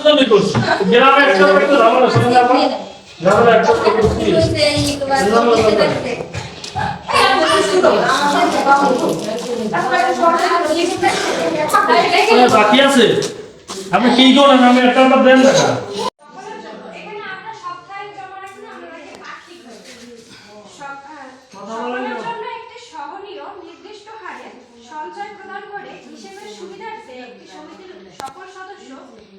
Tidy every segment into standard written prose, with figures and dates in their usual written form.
জন্য করছি গ্রামে একটা করে তো ঝামেলা শুনে না ঝামেলা একটা করে করছি বাকি আছে আপনি কি করেন আমি একটা দেন না সঞ্চয় প্রদান করে হিসেবের সুবিধার্থে একটি সমিতির সকল সদস্য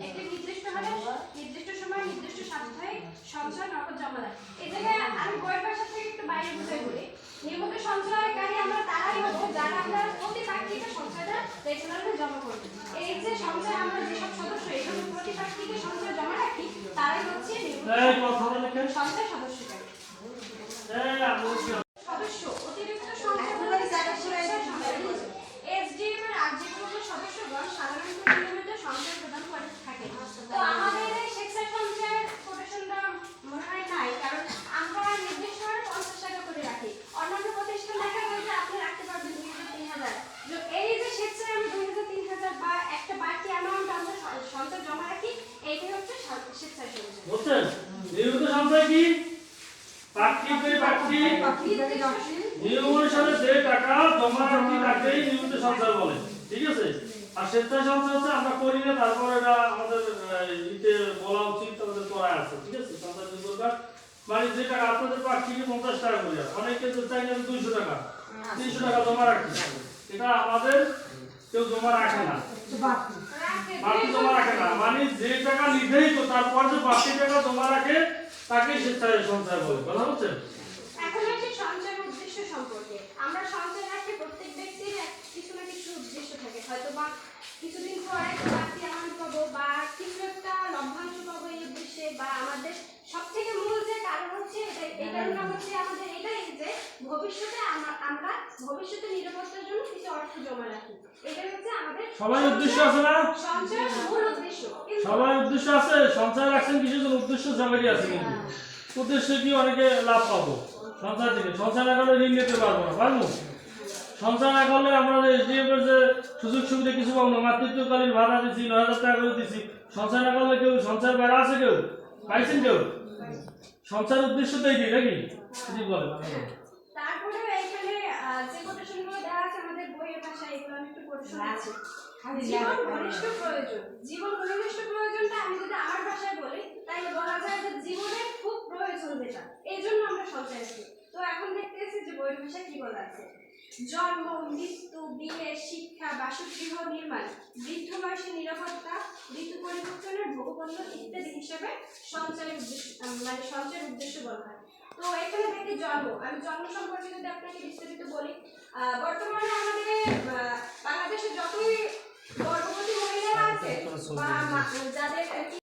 একটি নির্দিষ্ট হারে নির্দিষ্ট সময় নির্দিষ্ট সাপ্তাহিক সঞ্চয় নগদ জমা দেয়। এই জায়গায় আমি বইয়ের ভাষা থেকে একটু বাইরে বুঝাই বলি। নিয়মিত সঞ্চয়কারী আমরা তারাই হবো যারা আমরা প্রতি পাক্ষিকে সঞ্চয়টা রেগুলারলি জমা করব। এই যে সঞ্চয় আমরা যেসব সদস্য এখানে প্রতি পাক্ষিকে সঞ্চয় জমা রাখি তারাই হচ্ছে সঞ্চয় সদস্যকারী। সদস্য অতিরিক্ত সঞ্চয় এসডিএম এর আর যে কোনো সদস্যগণ সাধারণত নিয়মিত সঞ্চয় প্রদান করে থাকে। তো আমাদের এই শিক্ষা সঞ্চয়ের কোটেশনটা মনে হয় নাই, কারণ আমরা নির্দিষ্ট হারে 50 টাকা করে রাখি। অন্যান্য প্রতিষ্ঠান দেখা যায় যে আপনি রাখতে পারবেন 2000-3000। এই যে স্বেচ্ছায় আমি 2000-3000 বা একটা বাড়তি অ্যামাউন্ট আমরা সঞ্চয় জমা রাখি, এইটাই হচ্ছে স্বেচ্ছায় সঞ্চয়। বুঝছেন? নিয়মিত সঞ্চয় কি? নিয়ম অনুসারে যে টাকা জমা রাখি তাকেই নিয়মিত সঞ্চয় বলে, ঠিক আছে? আর স্বেচ্ছায় সঞ্চয় হচ্ছে আমরা করি না, তারপর এটা আমাদের ইতে বলা উচিত, আমাদের করা আছে, ঠিক আছে? সঞ্চয় দরকার মানে যে টাকা আপনাদের পাক্ষিকে 50 টাকা করে, অনেকে তো চাই না 200 টাকা 300 টাকা জমা রাখি, এটা আমাদের কেউ জমা রাখে না, বাকি জমা রাখে না। মানে যে টাকা নির্ধারিত তারপর যে বাকি টাকা জমা রাখে তাকে স্বেচ্ছায় সঞ্চয় বলে। কথা বুঝছেন? এখন আসি সঞ্চয়ের উদ্দেশ্য সম্পর্কে। আমরা সঞ্চয় রাখি, প্রত্যেক ব্যক্তির কিছু না কিছু উদ্দেশ্য থাকে। হয়তো বা কিছুদিন পর একটা বাড়তি অ্যামাউন্ট পাবো বা কিছু একটা লভ্যাংশ পাবো এই উদ্দেশ্যে, বা আমাদের সবথেকে মূল যে কারণ হচ্ছে এই কারণটা হচ্ছে আমাদের এটাই যে ভবিষ্যতে আমরা ভবিষ্যতে নিরাপত্তার জন্য কিছু অর্থ জমা রাখি। এটা হচ্ছে আমাদের সবাই উদ্দেশ্য আছে না? সঞ্চয়ের মূল উদ্দেশ্য। সবাই উদ্দেশ্য আছে, সঞ্চয় রাখছেন কিছু জন উদ্দেশ্য সবারই আছে, কিন্তু উদ্দেশ্য কি অনেকে লাভ পাবো সঞ্চয় থেকে। সঞ্চয় না করলে ঋণ নিতে পারবো না, পারবো? সঞ্চয় না করলে আমরা এসডিএফ এর যে সুযোগ সুবিধা কিছু পাবো না। মাতৃত্বকালীন ভাতা দিচ্ছি 9000 টাকা করে দিচ্ছি, সঞ্চয় না করলে কেউ সঞ্চয়ের বেড়া আছে? কেউ পাইছেন? কেউ সঞ্চয়ের উদ্দেশ্য তো এইটাই নাকি? কি বলেন? তারপরে এখানে যে কোটেশনগুলো দেওয়া আছে আমাদের বইয়ের ভাষায়, এগুলো আমি একটু পড়ে শোনাচ্ছি। জীবন ঘনিষ্ঠ প্রয়োজন। জীবন ঘনিষ্ঠ প্রয়োজনটা আমি যদি আমার ভাষায় বলি তাহলে বলা যায় যে জীবনের খুব প্রয়োজন যেটা, এই জন্য আমরা সঞ্চয় করি। তো এখন দেখতেছি যে বইয়ের ভাষায় কি বলা আছে। জন্ম, মৃত্যু, বিয়ে, শিক্ষা, বাসগৃহ নির্মাণ, বৃদ্ধ বয়সে নিরাপত্তা, ঋতু পরিবর্তনের ভোগপণ্য ইত্যাদি হিসেবে সঞ্চয়ের উদ্দেশ্য মানে সঞ্চয়ের উদ্দেশ্য বলা হয়। তো এখানে দেখি জন্ম, আমি জন্ম সম্পর্কে যদি আপনাকে বিস্তারিত বলি, বর্তমানে আমাদের বাংলাদেশে যতই গর্ভবতী মহিলারা আছে বা যাদের